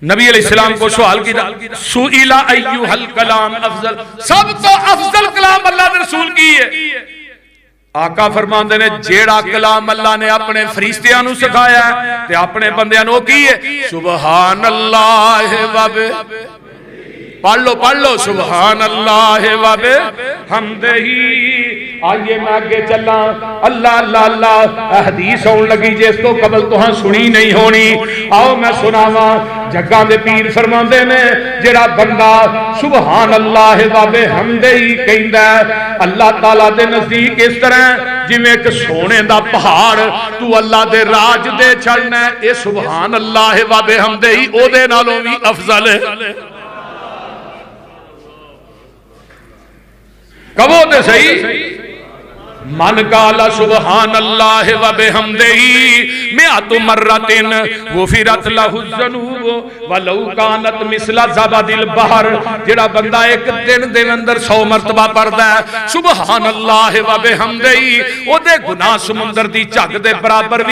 नबी अलैहिस्सलाम को सवाल किया, सुइला अय्युहल कलाम अफजल, सब तो अफजल कलाम अल्लाह के रसूल की है। आका फरमाते ने जेड़ा कलाम अल्लाह ने अपने फरिश्तियां नू सिखाया ते अपने बंदियां नू की है, सुभान अल्लाह व पढ़ लो सुभान अल्लाह व बिहम्दिही। आइए मैं आगे चला, अल्लाह अल्लाह अल्लाह हदीस आउण लगी जिस तो कबल तुहां सुनी नहीं होनी। आओ मैं सुनावा। जग्गां दे पीर फरमांदे ने जेड़ा बंदा सुभान अल्लाह व बिहम्दिही कहंदा अल्लाह ताला दे नजदीक इस तरह जिवें एक सोने दा पहाड़ तू अल्लाह दे राज दे चढ़ना है, ये सुभान अल्लाह व बिहम्दिही ओदे नालों भी अफजल है। कबो ते सही, मन काला सुभान अल्लाह व बिहम्दिही मिअतु मर्रतिन गुफिरत लहु ज़ुनूब वलौ कानत मिसला ज़बदिल बहर। जेड़ा बंदा एक दिन दे अंदर 100 मरतबा पढ़दा है सुभान अल्लाह व बिहम्दिही, ओदे गुनाह समुंदर दी झग दे बराबर